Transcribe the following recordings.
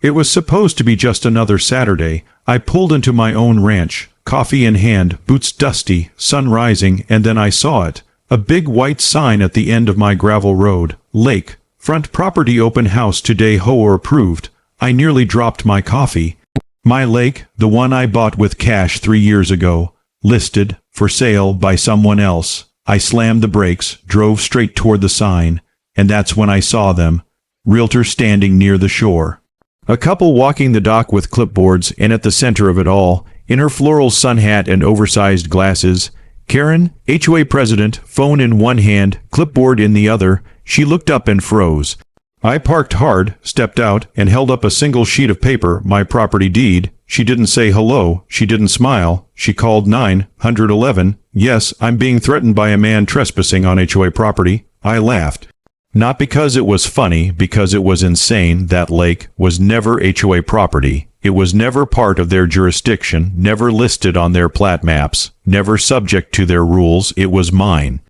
It was supposed to be just another Saturday. I pulled into my own ranch, coffee in hand, boots dusty, sun rising, and then I saw it. A big white sign at the end of my gravel road. Lake. Front property open house today, HOA approved. I nearly dropped my coffee. My lake, the one I bought with cash 3 years ago. Listed, for sale, by someone else. I slammed the brakes, drove straight toward the sign, and that's when I saw them. Realtor standing near the shore. A couple walking the dock with clipboards, and at the center of it all, in her floral sun hat and oversized glasses, Karen, HOA President, phone in one hand, clipboard in the other. She looked up and froze. I parked hard, stepped out, and held up a single sheet of paper, my property deed. She didn't say hello. She didn't smile. She called 911. Yes, I'm being threatened by a man trespassing on HOA property. I laughed. Not because it was funny, because it was insane. That lake was never HOA property. It was never part of their jurisdiction, never listed on their plat maps, never subject to their rules. It was mine.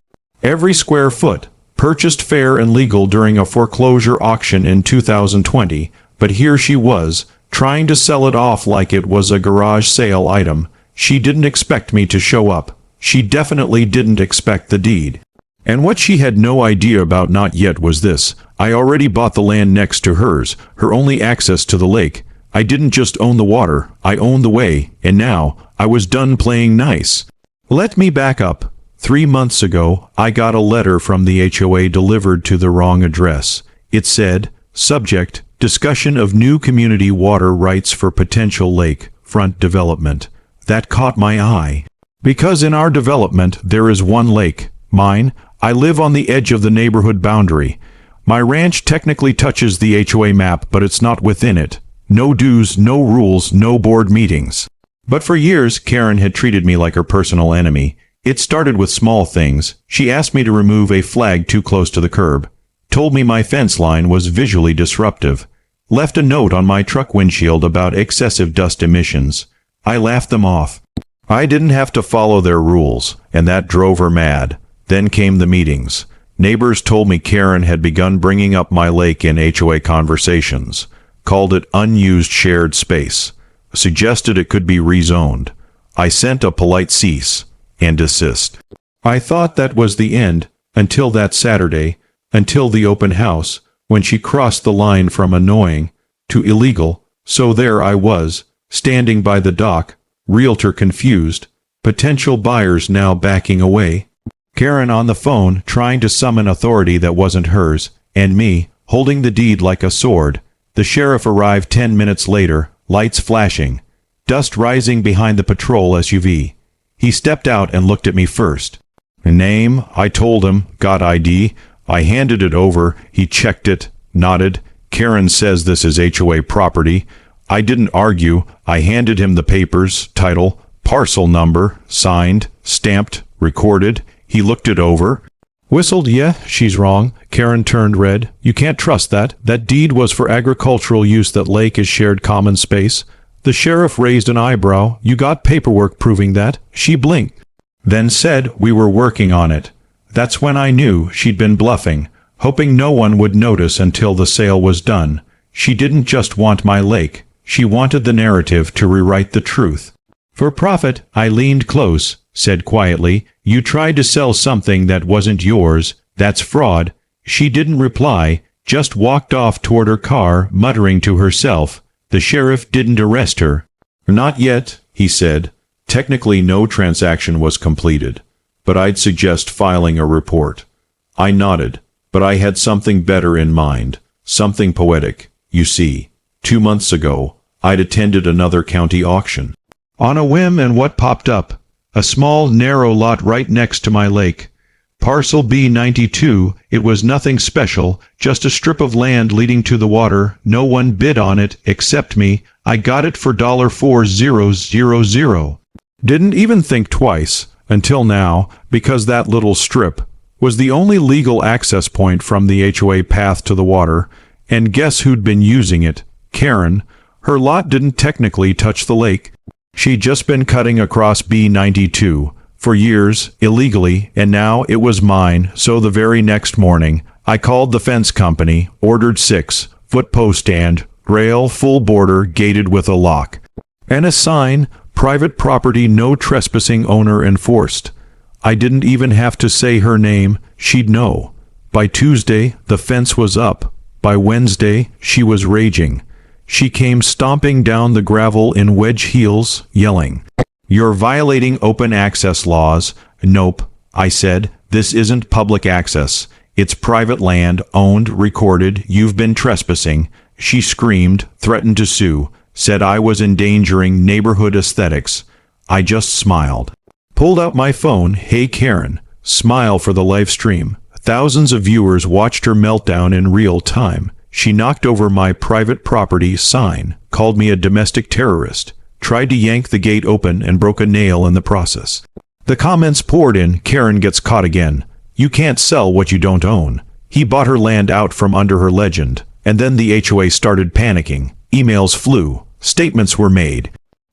Every square foot. Purchased fair and legal during a foreclosure auction in 2020, but here she was, trying to sell it off like it was a garage sale item. She didn't expect me to show up. She definitely didn't expect the deed. And what she had no idea about not yet was this. I already bought the land next to hers, her only access to the lake. I didn't just own the water, I owned the way, and now I was done playing nice. Let me back up. 3 months ago, I got a letter from the HOA delivered to the wrong address. It said, subject, discussion of new community water rights for potential lake front development. That caught my eye. Because in our development, there is one lake, mine. I live on the edge of the neighborhood boundary. My ranch technically touches the HOA map, but it's not within it. No dues, no rules, no board meetings. But for years, Karen had treated me like her personal enemy. It started with small things. She asked me to remove a flag too close to the curb. Told me my fence line was visually disruptive. Left a note on my truck windshield about excessive dust emissions. I laughed them off. I didn't have to follow their rules, and that drove her mad. Then came the meetings. Neighbors told me Karen had begun bringing up my lake in HOA conversations. Called it unused shared space. Suggested it could be rezoned. I sent a polite cease and desist. I thought that was the end, until that Saturday, until the open house, when she crossed the line from annoying to illegal. So there I was, standing by the dock, realtor confused, potential buyers now backing away, Karen on the phone trying to summon authority that wasn't hers, and me, holding the deed like a sword. The sheriff arrived 10 minutes later, lights flashing, dust rising behind the patrol SUV. He stepped out and looked at me first. Name, I told him, got ID. I handed it over. He checked it, nodded. Karen says this is HOA property. I didn't argue. I handed him the papers, title, parcel number, signed, stamped, recorded. He looked it over. Whistled, yeah, she's wrong. Karen turned red. You can't trust that. That deed was for agricultural use. That lake is shared common space. The sheriff raised an eyebrow. You got paperwork proving that? She blinked. Then said we were working on it. That's when I knew she'd been bluffing, hoping no one would notice until the sale was done. She didn't just want my lake. She wanted the narrative to rewrite the truth. For profit, I leaned close, said quietly, you tried to sell something that wasn't yours. That's fraud. She didn't reply, just walked off toward her car, muttering to herself. The sheriff didn't arrest her. Not yet, he said. Technically no transaction was completed, but I'd suggest filing a report. I nodded, but I had something better in mind, something poetic. You see, 2 months ago, I'd attended another county auction. On a whim, and what popped up? A small, narrow lot right next to my lake. Parcel B92, it was nothing special, just a strip of land leading to the water. No one bid on it except me. I got it for $4,000. Didn't even think twice, until now, because that little strip was the only legal access point from the HOA path to the water. And guess who'd been using it? Karen. Her lot didn't technically touch the lake. She'd just been cutting across B92. For years, illegally, and now it was mine. So the very next morning, I called the fence company, ordered 6-foot post stand, Grail full border gated with a lock. And a sign, private property no trespassing owner enforced. I didn't even have to say her name, she'd know. By Tuesday, the fence was up. By Wednesday, she was raging. She came stomping down the gravel in wedge heels, yelling, "You're violating open access laws." "Nope," I said, "this isn't public access. It's private land, owned, recorded. You've been trespassing." She screamed, threatened to sue, said I was endangering neighborhood aesthetics. I just smiled. Pulled out my phone, "Hey Karen," smile for the live stream. Thousands of viewers watched her meltdown in real time. She knocked over my private property sign, called me a domestic terrorist, tried to yank the gate open and broke a nail in the process. The comments poured in. "Karen gets caught again. You can't sell what you don't own." He bought her land out from under her legend. And then the HOA started panicking. Emails flew. Statements were made.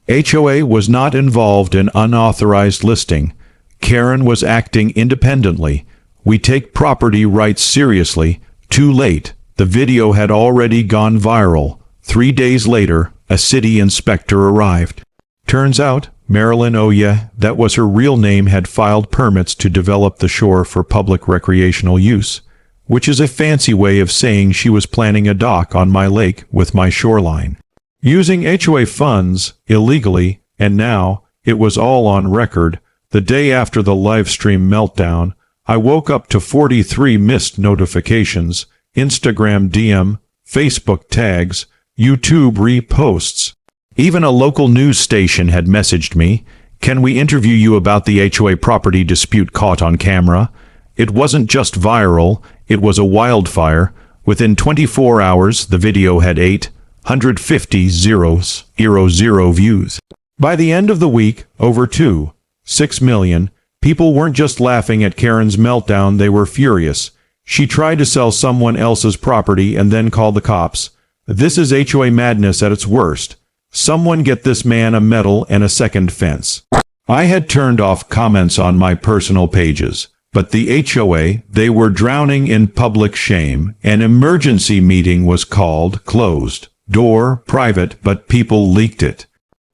HOA was not involved in unauthorized listing. Karen was acting independently. We take property rights seriously. Too late. The video had already gone viral. 3 days later, a city inspector arrived. Turns out, Marilyn Oye, that was her real name, had filed permits to develop the shore for public recreational use, which is a fancy way of saying she was planning a dock on my lake with my shoreline. Using HOA funds illegally, and now, it was all on record. The day after the live stream meltdown, I woke up to 43 missed notifications, Instagram DM, Facebook tags, YouTube reposts. Even a local news station had messaged me, "Can we interview you about the HOA property dispute caught on camera?" It wasn't just viral, it was a wildfire. Within 24 hours, the video had 850,000 views. By the end of the week, over 2.6 million. People weren't just laughing at Karen's meltdown, they were furious. She tried to sell someone else's property and then call the cops. This is HOA madness at its worst. Someone get this man a medal and a second fence. I had turned off comments on my personal pages, but the HOA, they were drowning in public shame. An emergency meeting was called, closed, door private, but people leaked it.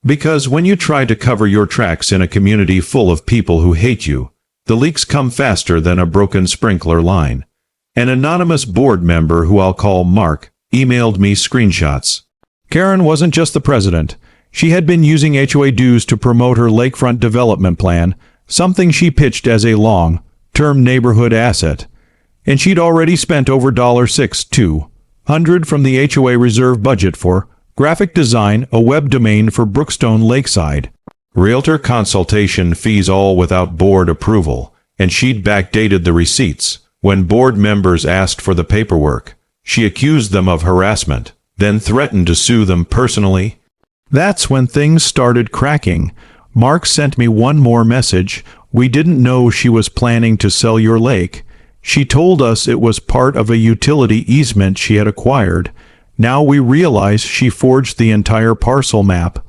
Because when you try to cover your tracks in a community full of people who hate you, the leaks come faster than a broken sprinkler line. An anonymous board member, who I'll call Mark, emailed me screenshots. Karen wasn't just the president. She had been using HOA dues to promote her lakefront development plan, something she pitched as a long-term neighborhood asset. And she'd already spent over $6,200 from the HOA reserve budget for graphic design, a web domain for Brookstone Lakeside, realtor consultation fees, all without board approval, and she'd backdated the receipts. When board members asked for the paperwork, she accused them of harassment, then threatened to sue them personally. That's when things started cracking. Mark sent me one more message. "We didn't know she was planning to sell your lake. She told us it was part of a utility easement she had acquired. Now we realize she forged the entire parcel map."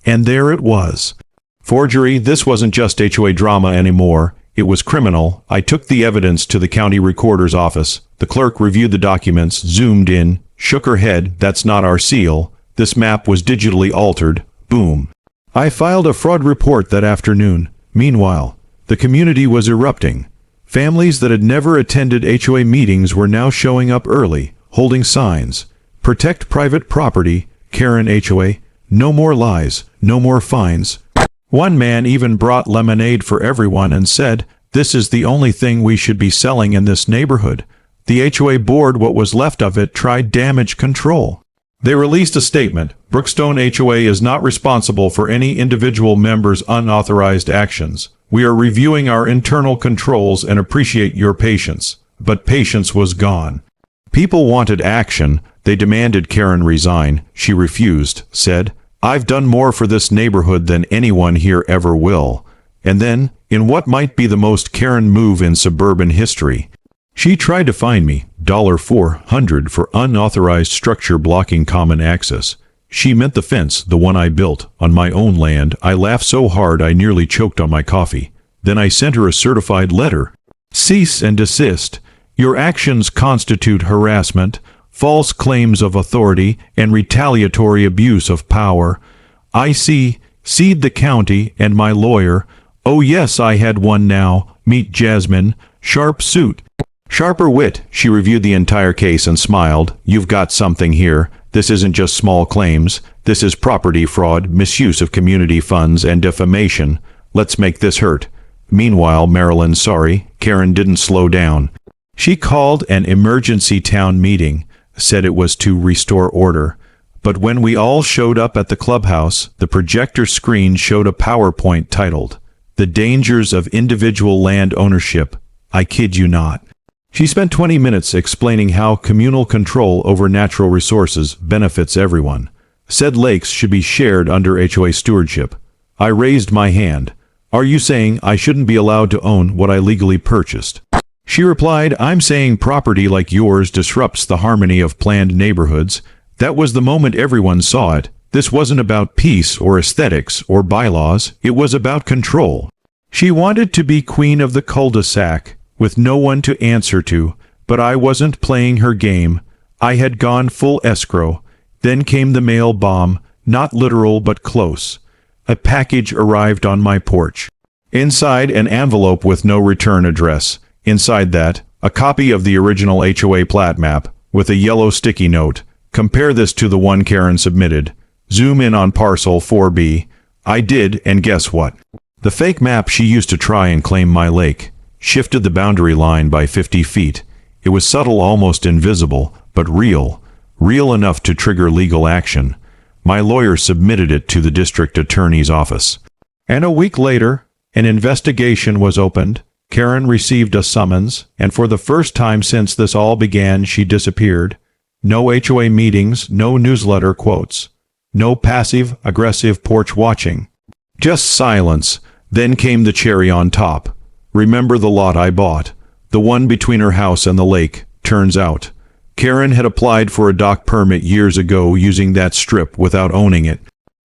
And there it was. Forgery. This wasn't just HOA drama anymore. It was criminal. I took the evidence to the county recorder's office. The clerk reviewed the documents, zoomed in, shook her head. "That's not our seal. This map was digitally altered." Boom. I filed a fraud report that afternoon. Meanwhile, the community was erupting. Families that had never attended HOA meetings were now showing up early, holding signs. "Protect private property, Karen HOA. No more lies, no more fines." One man even brought lemonade for everyone and said, "This is the only thing we should be selling in this neighborhood." The HOA board, what was left of it, tried damage control. They released a statement. "Brookstone HOA is not responsible for any individual member's unauthorized actions. We are reviewing our internal controls and appreciate your patience." But patience was gone. People wanted action. They demanded Karen resign. She refused, said, "I've done more for this neighborhood than anyone here ever will." And then, in what might be the most Karen move in suburban history, she tried to fine me $400 for unauthorized structure blocking common access. She meant the fence, the one I built, on my own land. I laughed so hard I nearly choked on my coffee. Then I sent her a certified letter. "Cease and desist. Your actions constitute harassment. false claims of authority, and retaliatory abuse of power. I seed the county, and my lawyer. Oh yes, I had one now. Meet Jasmine. Sharp suit. Sharper wit. She reviewed the entire case and smiled. You've got something here. This isn't just small claims. This is property fraud, misuse of community funds, and defamation. Let's make this hurt. Meanwhile, Marilyn, Karen didn't slow down. She called an emergency town meeting, said it was to restore order. But when we all showed up at the clubhouse, the projector screen showed a PowerPoint titled, "The Dangers of Individual Land Ownership." I kid you not. She spent 20 minutes explaining how communal control over natural resources benefits everyone. Said lakes should be shared under HOA stewardship. I raised my hand. Are you saying I shouldn't be allowed to own what I legally purchased? She replied, I'm saying property like yours disrupts the harmony of planned neighborhoods. That was the moment everyone saw it. This wasn't about peace or aesthetics or bylaws. It was about control. She wanted to be queen of the cul-de-sac, with no one to answer to, but I wasn't playing her game. I had gone full escrow. Then came the mail bomb, not literal but close. A package arrived on my porch. Inside, an envelope with no return address. Inside that, a copy of the original HOA plat map, with a yellow sticky note. Compare this to the one Karen submitted. Zoom in on parcel 4B. I did, and guess what? The fake map she used to try and claim my lake shifted the boundary line by 50 feet. It was subtle, almost invisible, but real. Real enough to trigger legal action. My lawyer submitted it to the district attorney's office. And a week later, an investigation was opened. Karen received a summons, and for the first time since this all began, she disappeared. No HOA meetings, no newsletter quotes. No passive-aggressive porch watching. Just silence. Then came the cherry on top. Remember the lot I bought? The one between her house and the lake. Turns out, Karen had applied for a dock permit years ago using that strip without owning it.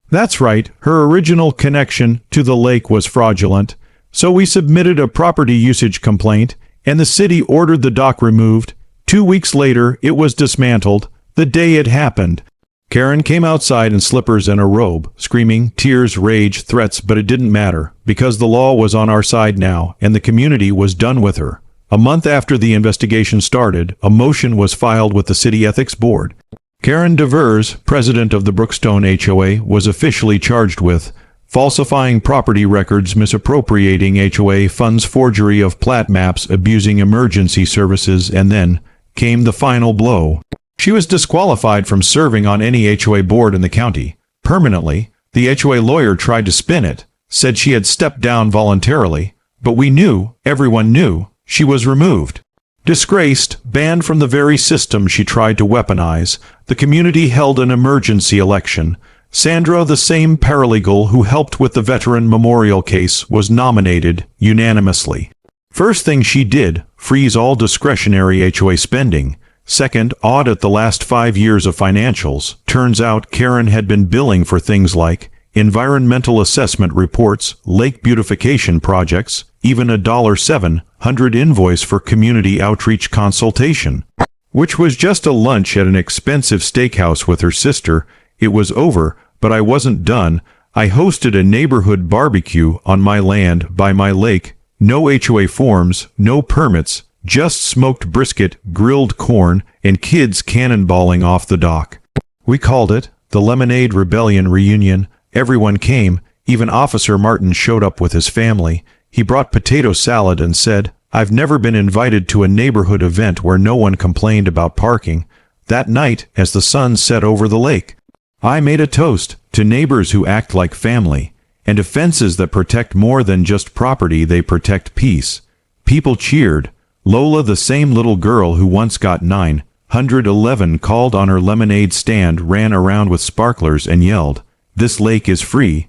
That's right, her original connection to the lake was fraudulent. So we submitted a property usage complaint, and the city ordered the dock removed. 2 weeks later, it was dismantled, the day it happened. Karen came outside in slippers and a robe, screaming, tears, rage, threats, but it didn't matter, because the law was on our side now, and the community was done with her. A month after the investigation started, a motion was filed with the City Ethics Board. Karen DeVers, president of the Brookstone HOA, was officially charged with falsifying property records, misappropriating HOA funds, forgery of plat maps, abusing emergency services, and then came the final blow. She was disqualified from serving on any HOA board in the county. Permanently, the HOA lawyer tried to spin it, said she had stepped down voluntarily, but we knew, everyone knew, she was removed. Disgraced, banned from the very system she tried to weaponize, the community held an emergency election. Sandra, the same paralegal who helped with the veteran memorial case, was nominated unanimously. First thing she did, freeze all discretionary HOA spending. Second, audit the last 5 years of financials. Turns out Karen had been billing for things like environmental assessment reports, lake beautification projects, even a $700 invoice for community outreach consultation, which was just a lunch at an expensive steakhouse with her sister. It was over, but I wasn't done. I hosted a neighborhood barbecue on my land by my lake. No HOA forms, no permits, just smoked brisket, grilled corn, and kids cannonballing off the dock. We called it the Lemonade Rebellion Reunion. Everyone came. Even Officer Martin showed up with his family. He brought potato salad and said, I've never been invited to a neighborhood event where no one complained about parking. That night, as the sun set over the lake, I made a toast to neighbors who act like family, and to fences that protect more than just property, they protect peace. People cheered. Lola, the same little girl who once got 911 called on her lemonade stand, ran around with sparklers and yelled, This lake is free.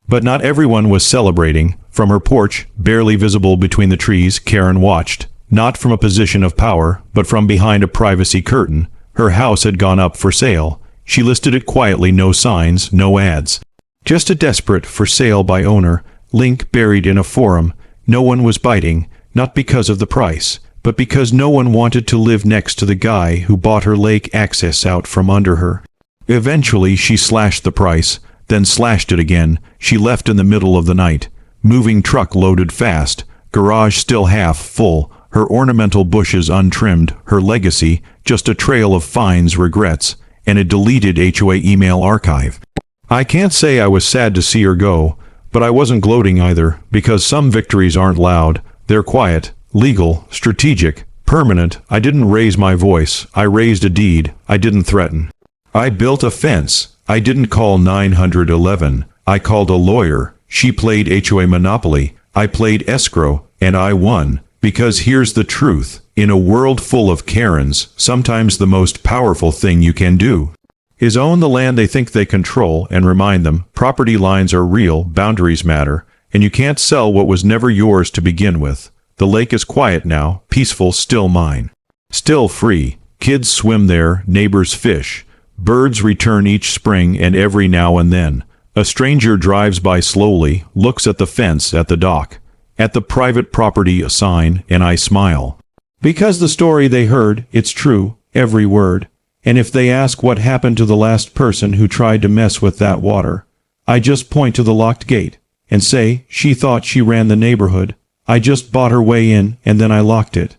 But not everyone was celebrating. From her porch, barely visible between the trees, Karen watched, not from a position of power, but from behind a privacy curtain. Her house had gone up for sale. She listed it quietly, no signs, no ads. Just a desperate for sale by owner, link buried in a forum. No one was biting, not because of the price, but because no one wanted to live next to the guy who bought her lake access out from under her. Eventually she slashed the price, then slashed it again. She left in the middle of the night. Moving truck loaded fast, garage still half full, her ornamental bushes untrimmed, her legacy just a trail of fines, regrets, and a deleted HOA email archive. I can't say I was sad to see her go, but I wasn't gloating either, because some victories aren't loud, they're quiet, legal, strategic, permanent. I didn't raise my voice, I raised a deed, I didn't threaten. I built a fence, I didn't call 911, I called a lawyer. She played HOA Monopoly, I played escrow, and I won. Because here's the truth, in a world full of Karens, sometimes the most powerful thing you can do is own the land they think they control and remind them property lines are real, boundaries matter, and you can't sell what was never yours to begin with. The lake is quiet now, peaceful, still mine. Still free. Kids swim there, neighbors fish. Birds return each spring and every now and then. A stranger drives by slowly, looks at the fence, at the dock, at the private property sign, and I smile. Because the story they heard, it's true, every word. And if they ask what happened to the last person who tried to mess with that water, I just point to the locked gate and say she thought she ran the neighborhood. I just bought her way in and then I locked it.